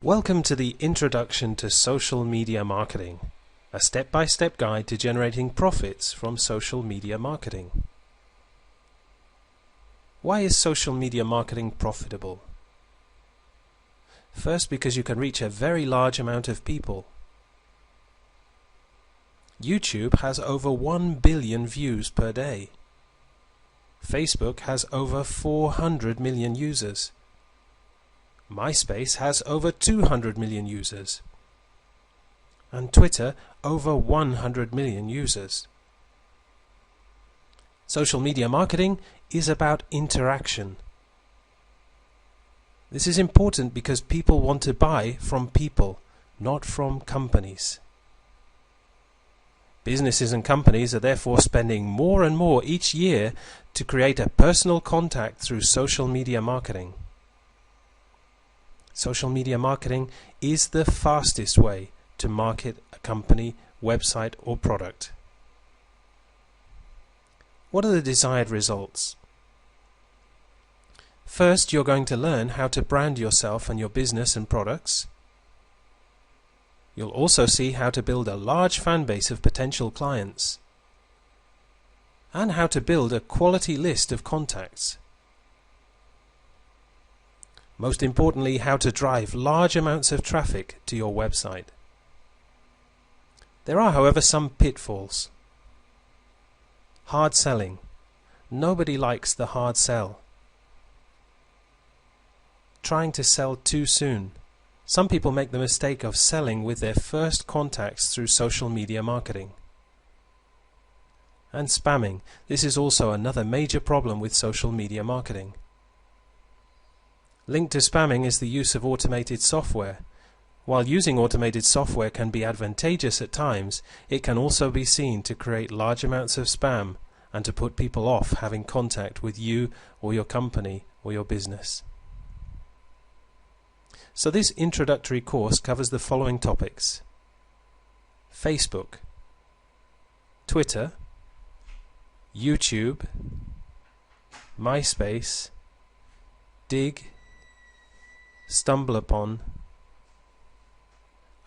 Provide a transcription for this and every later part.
Welcome to the Introduction to Social Media Marketing, a step-by-step guide to generating profits from social media marketing. Why is social media marketing profitable? First, because you can reach a very large amount of people. YouTube has over 1 billion views per day. Facebook has over 400 million users. MySpace has over 200 million users. And Twitter over 100 million users. Social media marketing is about interaction. This is important because people want to buy from people, not from companies. Businesses and companies are therefore spending more and more each year to create a personal contact through social media marketing. Social media marketing is the fastest way to market a company, website or product. What are the desired results? First, you're going to learn how to brand yourself and your business and products. You'll also see how to build a large fan base of potential clients and how to build a quality list of contacts. Most importantly, how to drive large amounts of traffic to your website. There are, however, some pitfalls. Hard selling. Nobody likes the hard sell. Trying to sell too soon. Some people make the mistake of selling with their first contacts through social media marketing. And spamming. This is also another major problem with social media marketing. Linked to spamming is the use of automated software. While using automated software can be advantageous at times, it can also be seen to create large amounts of spam and to put people off having contact with you or your company or your business. So this introductory course covers the following topics: Facebook, Twitter, YouTube, MySpace, Dig, StumbleUpon,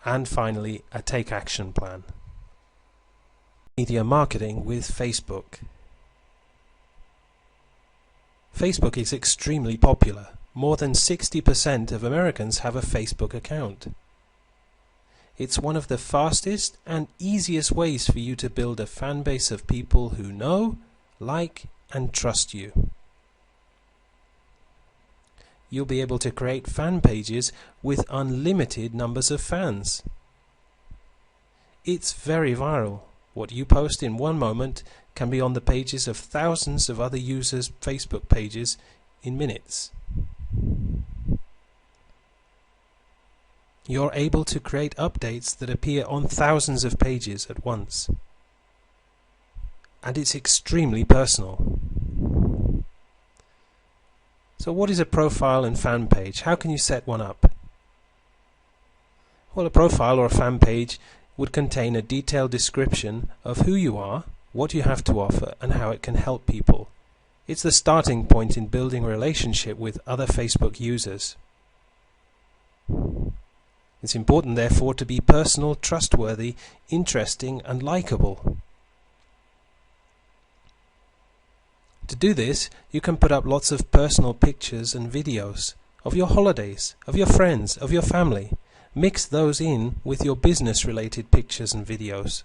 and finally a take action plan. Media marketing with Facebook. Facebook is extremely popular. More than 60% of Americans have a Facebook account. It's one of the fastest and easiest ways for you to build a fan base of people who know, like, and trust you. You'll be able to create fan pages with unlimited numbers of fans. It's very viral. What you post in one moment can be on the pages of thousands of other users' Facebook pages in minutes. You're able to create updates that appear on thousands of pages at once. And it's extremely personal. So what is a profile and fan page? How can you set one up? Well, a profile or a fan page would contain a detailed description of who you are, what you have to offer, and how it can help people. It's the starting point in building a relationship with other Facebook users. It's important, therefore, to be personal, trustworthy, interesting, and likable. To do this, you can put up lots of personal pictures and videos of your holidays, of your friends, of your family. Mix those in with your business-related pictures and videos.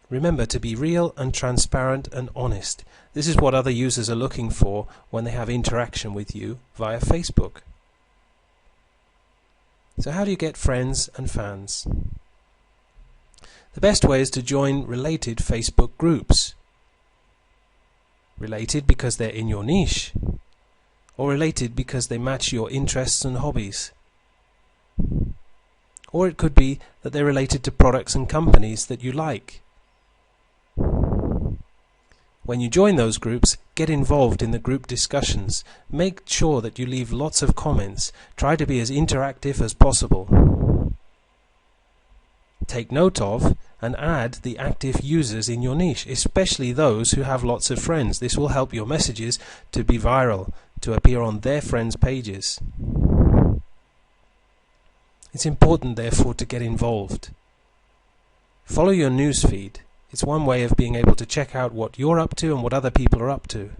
Remember to be real and transparent and honest. This is what other users are looking for when they have interaction with you via Facebook. So how do you get friends and fans? The best way is to join related Facebook groups. Related because they're in your niche, or related because they match your interests and hobbies. Or it could be that they're related to products and companies that you like. When you join those groups, get involved in the group discussions. Make sure that you leave lots of comments. Try to be as interactive as possible. Take note of and add the active users in your niche, especially those who have lots of friends. This will help your messages to be viral, to appear on their friends' pages. It's important, therefore, to get involved. Follow your newsfeed. It's one way of being able to check out what you're up to and what other people are up to.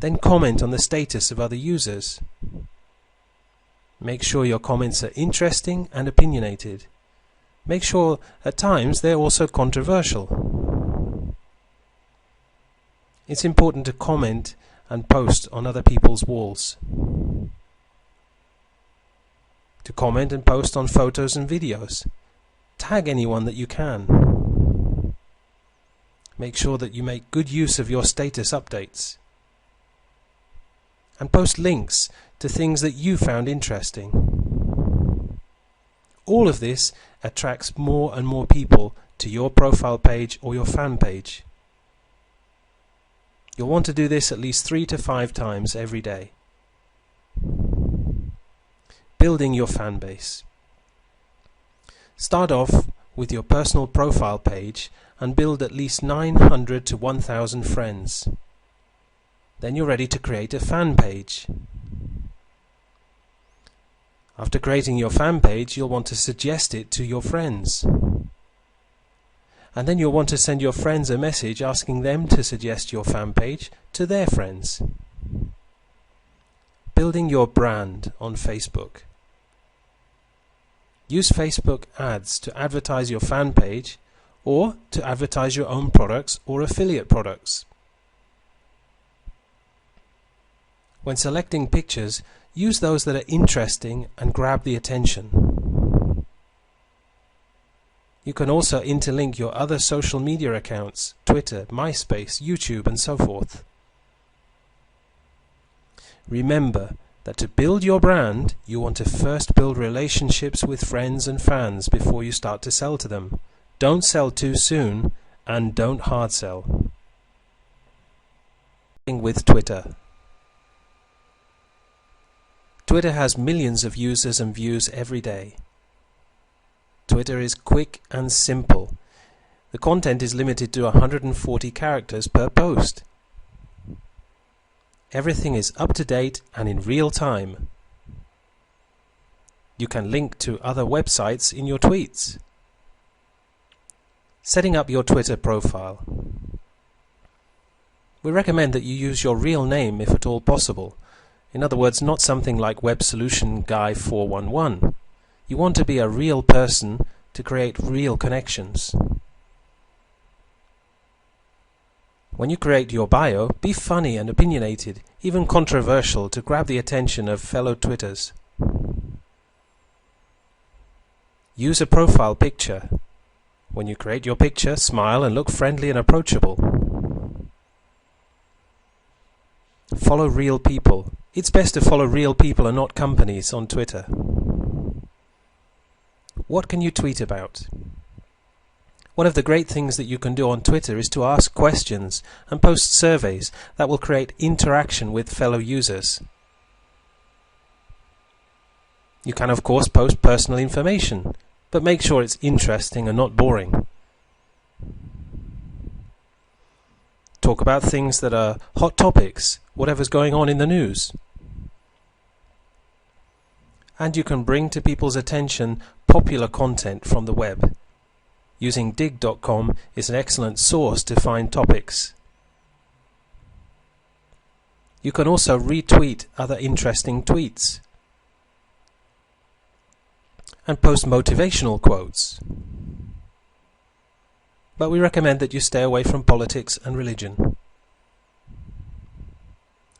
Then comment on the status of other users. Make sure your comments are interesting and opinionated. Make sure at times they're also controversial. It's important to comment and post on other people's walls. To comment and post on photos and videos. Tag anyone that you can. Make sure that you make good use of your status updates. And post links to things that you found interesting. All of this attracts more and more people to your profile page or your fan page. You'll want to do this at least 3 to 5 times every day. Building your fan base. Start off with your personal profile page and build at least 900 to 1,000 friends. Then you're ready to create a fan page. After creating your fan page, you'll want to suggest it to your friends. And then you'll want to send your friends a message asking them to suggest your fan page to their friends. Building your brand on Facebook. Use Facebook ads to advertise your fan page or to advertise your own products or affiliate products. When selecting pictures, use those that are interesting and grab the attention. You can also interlink your other social media accounts, Twitter, MySpace, YouTube, and so forth. Remember that to build your brand, you want to first build relationships with friends and fans before you start to sell to them. Don't sell too soon, and don't hard sell. With Twitter. Twitter has millions of users and views every day. Twitter is quick and simple. The content is limited to 140 characters per post. Everything is up to date and in real time. You can link to other websites in your tweets. Setting up your Twitter profile. We recommend that you use your real name if at all possible. In other words, not something like Web Solution Guy 411. You want to be a real person to create real connections. When you create your bio, be funny and opinionated, even controversial, to grab the attention of fellow Twitters. Use a profile picture. When you create your picture, smile and look friendly and approachable. Follow real people. It's best to follow real people and not companies on Twitter. What can you tweet about? One of the great things that you can do on Twitter is to ask questions and post surveys that will create interaction with fellow users. You can, of course, post personal information, but make sure it's interesting and not boring. Talk about things that are hot topics, whatever's going on in the news. And you can bring to people's attention popular content from the web. Using dig.com is an excellent source to find topics. You can also retweet other interesting tweets and post motivational quotes. But we recommend that you stay away from politics and religion.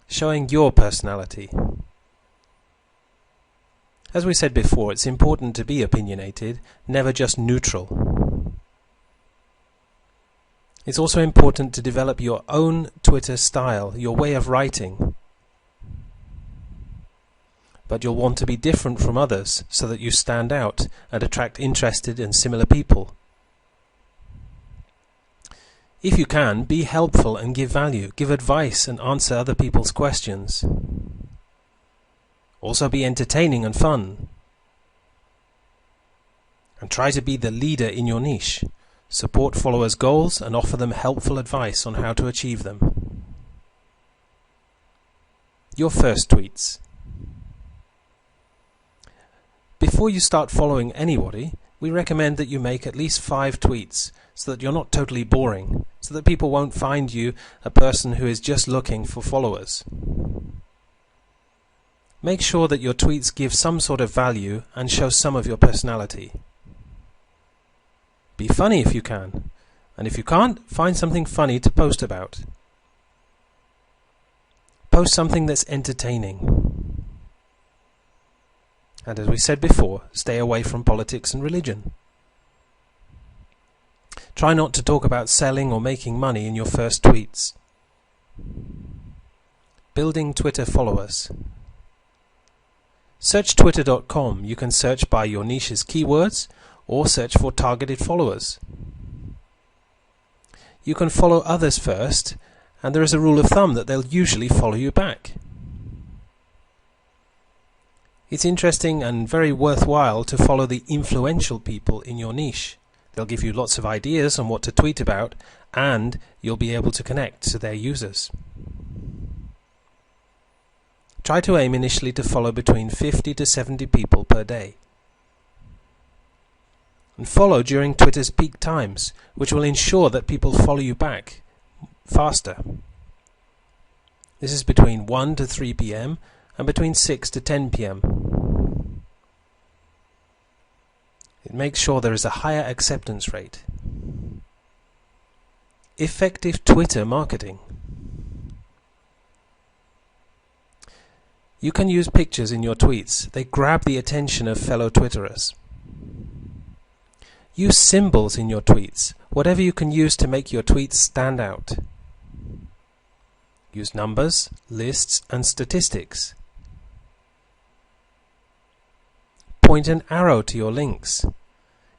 Showing your personality. As we said before, it's important to be opinionated, never just neutral. It's also important to develop your own Twitter style, your way of writing. But you'll want to be different from others so that you stand out and attract interested and similar people. If you can, be helpful and give value, give advice and answer other people's questions. Also be entertaining and fun. And try to be the leader in your niche. Support followers' goals and offer them helpful advice on how to achieve them. Your first tweets. Before you start following anybody, we recommend that you make at least 5 tweets so that you're not totally boring, so that people won't find you a person who is just looking for followers. Make sure that your tweets give some sort of value and show some of your personality. Be funny if you can, and if you can't, find something funny to post about. Post something that's entertaining. And as we said before, stay away from politics and religion. Try not to talk about selling or making money in your first tweets. Building Twitter followers. Search twitter.com. You can search by your niche's keywords or search for targeted followers. You can follow others first, and there is a rule of thumb that they'll usually follow you back. It's interesting and very worthwhile to follow the influential people in your niche. They'll give you lots of ideas on what to tweet about, and you'll be able to connect to their users. Try to aim initially to follow between 50 to 70 people per day. And follow during Twitter's peak times, which will ensure that people follow you back faster. This is between 1 to 3 p.m. and between 6 to 10 p.m. It makes sure there is a higher acceptance rate. Effective Twitter marketing. You can use pictures in your tweets. They grab the attention of fellow Twitterers. Use symbols in your tweets, whatever you can use to make your tweets stand out. Use numbers, lists, and statistics. Point an arrow to your links.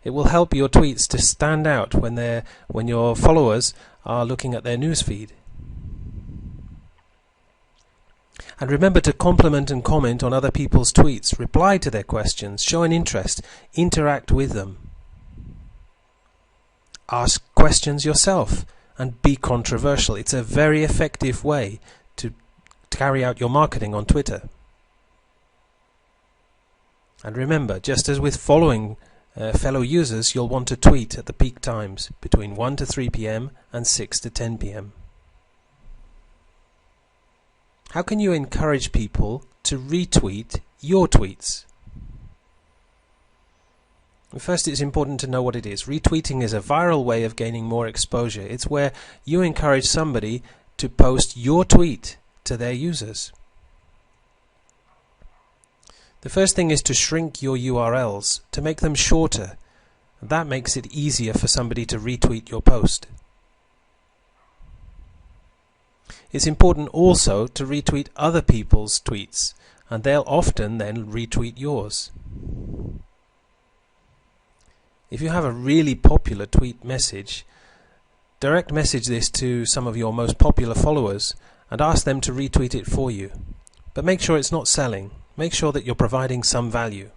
It will help your tweets to stand out when your followers are looking at their newsfeed. And remember to compliment and comment on other people's tweets, reply to their questions, show an interest, interact with them. Ask questions yourself and be controversial. It's a very effective way to carry out your marketing on Twitter. And remember, just as with following fellow users, you'll want to tweet at the peak times between 1 to 3 p.m. and 6 to 10 p.m. How can you encourage people to retweet your tweets? First, it's important to know what it is. Retweeting is a viral way of gaining more exposure. It's where you encourage somebody to post your tweet to their users. The first thing is to shrink your URLs, to make them shorter. That makes it easier for somebody to retweet your post. It's important also to retweet other people's tweets, and they'll often then retweet yours. If you have a really popular tweet message, direct message this to some of your most popular followers and ask them to retweet it for you. But make sure it's not selling. Make sure that you're providing some value.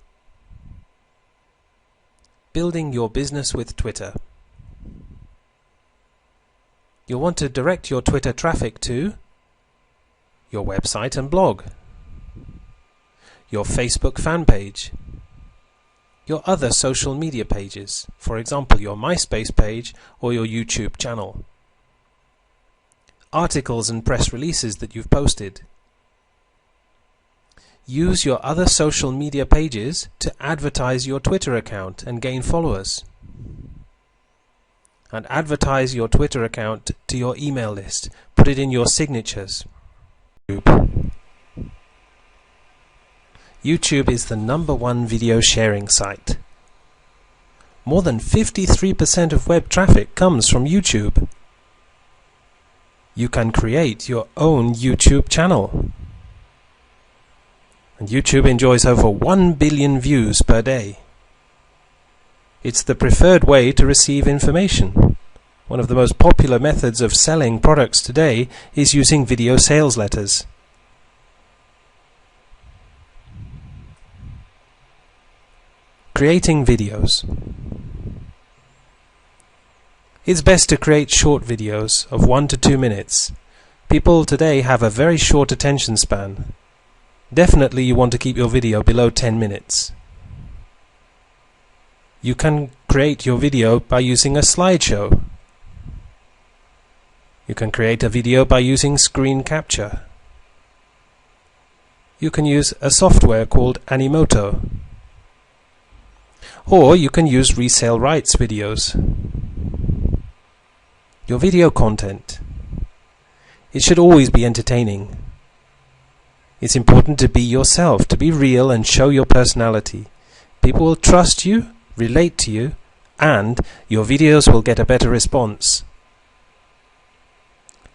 Building your business with Twitter. You'll want to direct your Twitter traffic to your website and blog, your Facebook fan page, your other social media pages, for example your MySpace page or your YouTube channel, articles and press releases that you've posted. Use your other social media pages to advertise your Twitter account and gain followers. And advertise your Twitter account to your email list. Put it in your signatures. YouTube is the #1 video sharing site. More than 53% of web traffic comes from YouTube. You can create your own YouTube channel. And YouTube enjoys over 1 billion views per day. It's the preferred way to receive information. One of the most popular methods of selling products today is using video sales letters. Creating videos. It's best to create short videos of 1 to 2 minutes. People today have a very short attention span. Definitely you want to keep your video below 10 minutes. You can create your video by using a slideshow. You can create a video by using screen capture. You can use a software called Animoto. Or you can use resale rights videos. Your video content. It should always be entertaining. It's important to be yourself, to be real and show your personality. People will trust you, relate to you, and your videos will get a better response.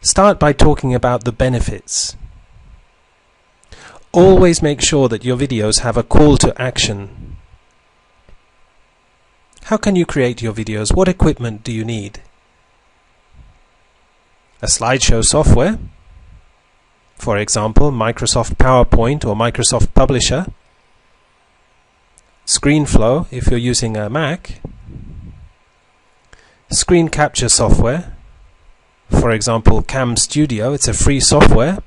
Start by talking about the benefits. Always make sure that your videos have a call to action. How can you create your videos? What equipment do you need? A slideshow software, for example, Microsoft PowerPoint or Microsoft Publisher. ScreenFlow if you're using a Mac. Screen capture software, for example, Cam Studio, it's a free software.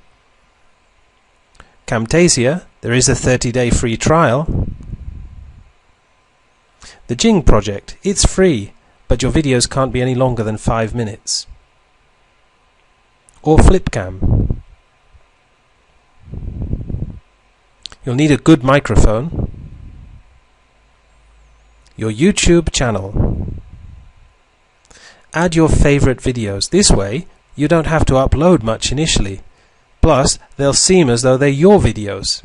Camtasia, there is a 30-day free trial. The Jing project, it's free, but your videos can't be any longer than 5 minutes. Or Flipcam. You'll need a good microphone. Your YouTube channel. Add your favorite videos. This way, you don't have to upload much initially. Plus, they'll seem as though they're your videos.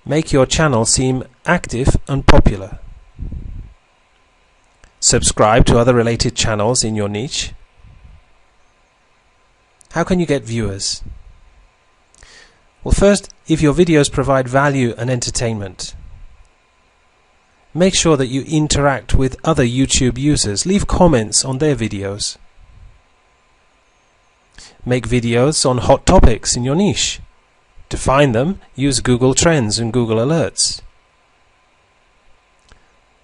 Make your channel seem active and popular. Subscribe to other related channels in your niche. How can you get viewers? Well, first, if your videos provide value and entertainment, make sure that you interact with other YouTube users. Leave comments on their videos. Make videos on hot topics in your niche. To find them, use Google Trends and Google Alerts.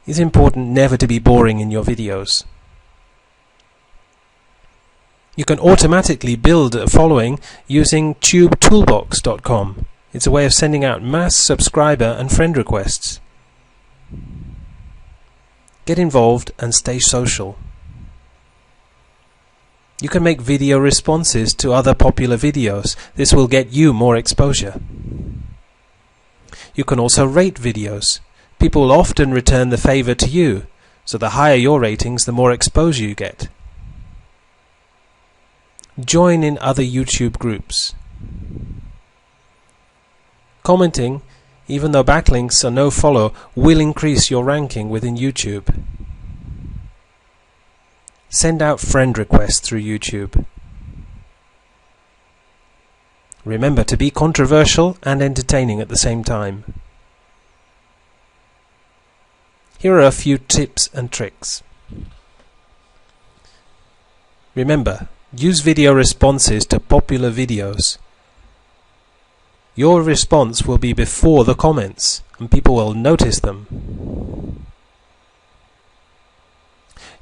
It's important never to be boring in your videos. You can automatically build a following using tubetoolbox.com. It's a way of sending out mass subscriber and friend requests. Get involved and stay social. You can make video responses to other popular videos. This will get you more exposure. You can also rate videos. People will often return the favor to you, so the higher your ratings, the more exposure you get. Join in other YouTube groups. Commenting, even though backlinks are no follow, will increase your ranking within YouTube. Send out friend requests through YouTube. Remember to be controversial and entertaining at the same time. Here are a few tips and tricks. Remember, use video responses to popular videos. Your response will be before the comments, and people will notice them.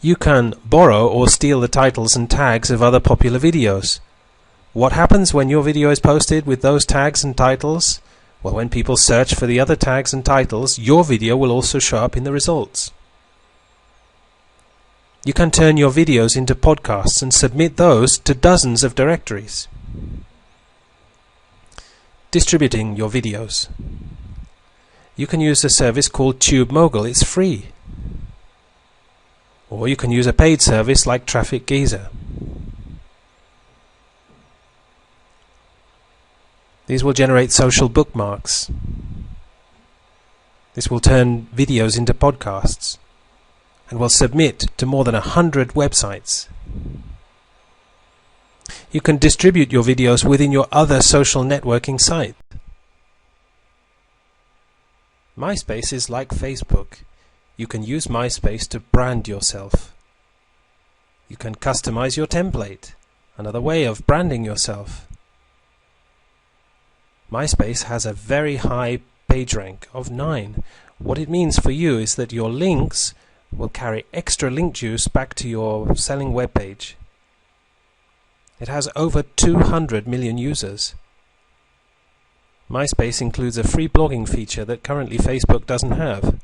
You can borrow or steal the titles and tags of other popular videos. What happens when your video is posted with those tags and titles? Well, when people search for the other tags and titles, your video will also show up in the results. You can turn your videos into podcasts and submit those to dozens of directories. Distributing your videos. You can use a service called TubeMogul. It's free. Or you can use a paid service like Traffic Geezer. These will generate social bookmarks. This will turn videos into podcasts and will submit to more than 100 websites. You can distribute your videos within your other social networking site. MySpace is like Facebook. You can use MySpace to brand yourself. You can customize your template, another way of branding yourself. MySpace has a very high PageRank of 9. What it means for you is that your links will carry extra link juice back to your selling web page. It has over 200 million users. MySpace includes a free blogging feature that currently Facebook doesn't have.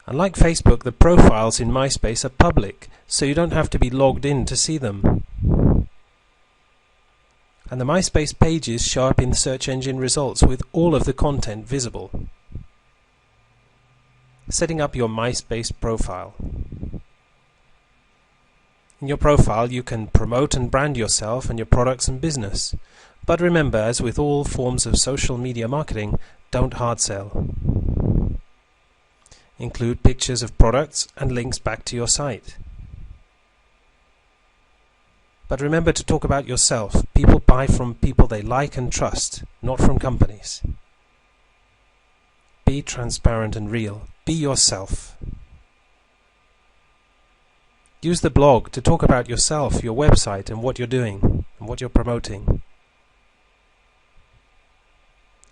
Unlike Facebook, the profiles in MySpace are public, so you don't have to be logged in to see them. And the MySpace pages show up in search engine results with all of the content visible. Setting up your MySpace profile. In your profile, you can promote and brand yourself and your products and business. But remember, as with all forms of social media marketing, don't hard sell. Include pictures of products and links back to your site. But remember to talk about yourself. People buy from people they like and trust, not from companies. Be transparent and real. Be yourself. Use the blog to talk about yourself, your website, and what you're doing, and what you're promoting.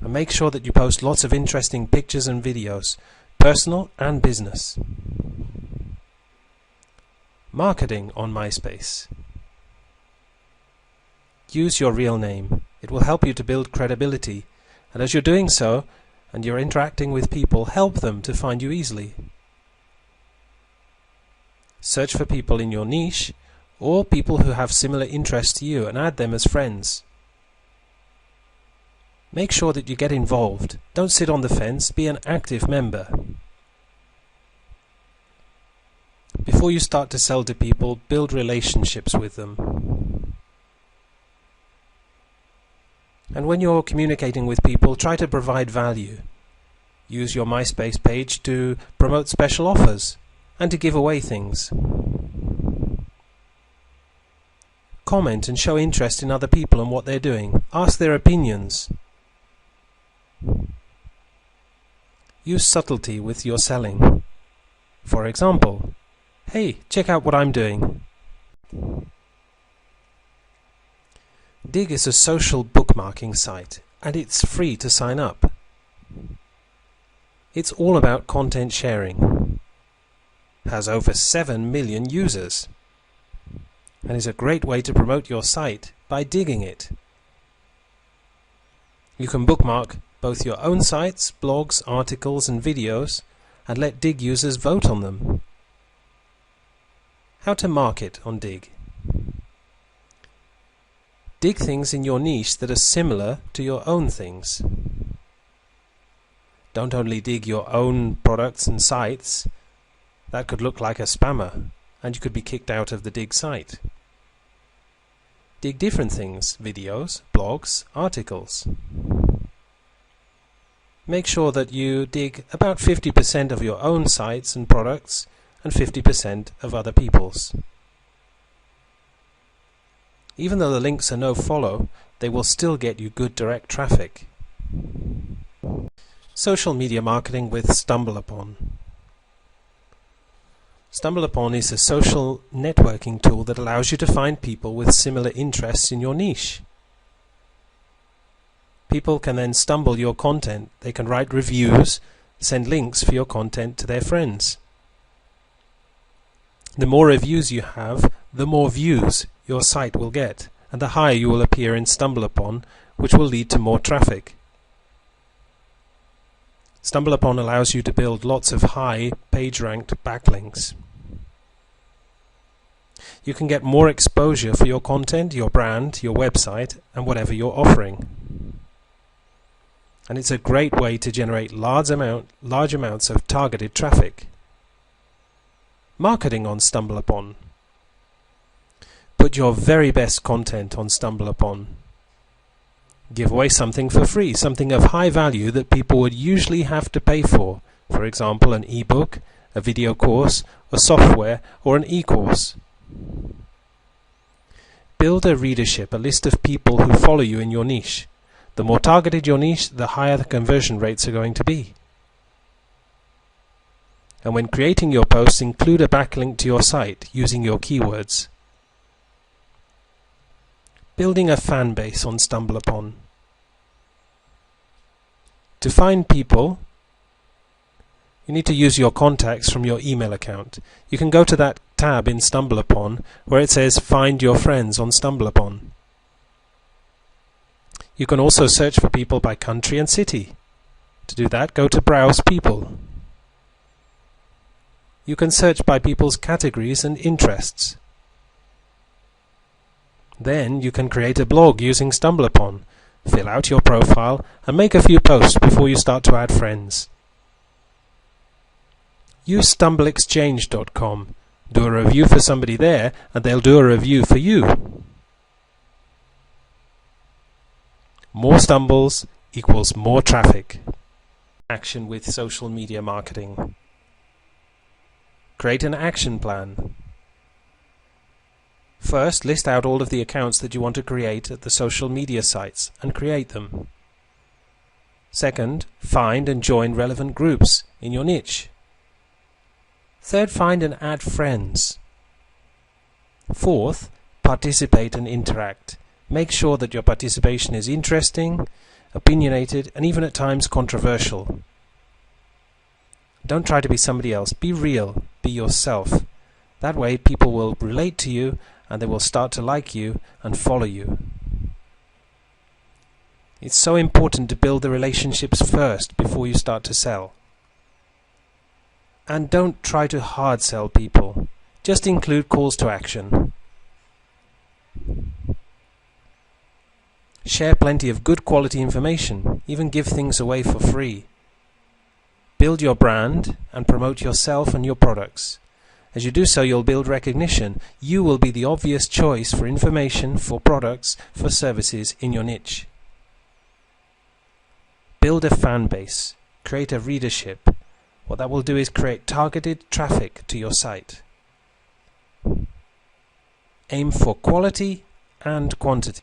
And make sure that you post lots of interesting pictures and videos, personal and business. Marketing on MySpace. Use your real name. It will help you to build credibility, and as you're doing so, and you're interacting with people, help them to find you easily. Search for people in your niche, or people who have similar interests to you, and add them as friends. Make sure that you get involved. Don't sit on the fence, be an active member. Before you start to sell to people, build relationships with them. And when you're communicating with people, try to provide value. Use your MySpace page to promote special offers and to give away things. Comment and show interest in other people and what they're doing. Ask their opinions. Use subtlety with your selling. For example, hey, check out what I'm doing. Dig is a social bookmarking site, and it's free to sign up. It's all about content sharing. Has over 7 million users, and is a great way to promote your site by digging it. You can bookmark both your own sites, blogs, articles and videos, and let Dig users vote on them. How to market on Dig. Dig things in your niche that are similar to your own things. Don't only dig your own products and sites. That could look like a spammer, and you could be kicked out of the Dig site. Dig different things, videos, blogs, articles. Make sure that you dig about 50% of your own sites and products and 50% of other people's. Even though the links are no follow, they will still get you good direct traffic. Social media marketing with StumbleUpon. StumbleUpon is a social networking tool that allows you to find people with similar interests in your niche. People can then stumble your content. They can write reviews, send links for your content to their friends. The more reviews you have, the more views your site will get, and the higher you will appear in StumbleUpon, which will lead to more traffic. StumbleUpon allows you to build lots of high page-ranked backlinks. You can get more exposure for your content, your brand, your website, and whatever you're offering. And it's a great way to generate large amounts of targeted traffic. Marketing on StumbleUpon. Put your very best content on StumbleUpon. Give away something for free, something of high value that people would usually have to pay for example, an ebook, a video course, a software, or an e-course. Build a readership, a list of people who follow you in your niche. The more targeted your niche, the higher the conversion rates are going to be. And when creating your posts, include a backlink to your site using your keywords. Building a fan base on StumbleUpon. To find people, you need to use your contacts from your email account. You can go to that tab in StumbleUpon where it says Find Your Friends on StumbleUpon. You can also search for people by country and city. To do that, go to Browse People. You can search by people's categories and interests. Then you can create a blog using StumbleUpon, fill out your profile, and make a few posts before you start to add friends. Use stumbleexchange.com. Do a review for somebody there, and they'll do a review for you. More stumbles equals more traffic. Action with social media marketing. Create an action plan. First, list out all of the accounts that you want to create at the social media sites and create them. Second, find and join relevant groups in your niche. Third, find and add friends. Fourth, participate and interact. Make sure that your participation is interesting, opinionated, and even at times controversial. Don't try to be somebody else. Be real. Be yourself. That way people will relate to you and they will start to like you and follow you. It's so important to build the relationships first before you start to sell. And don't try to hard sell people. Just include calls to action. Share plenty of good quality information. Even give things away for free. Build your brand and promote yourself and your products. As you do so, you'll build recognition. You will be the obvious choice for information, for products, for services in your niche. Build a fan base. Create a readership. What that will do is create targeted traffic to your site. Aim for quality and quantity.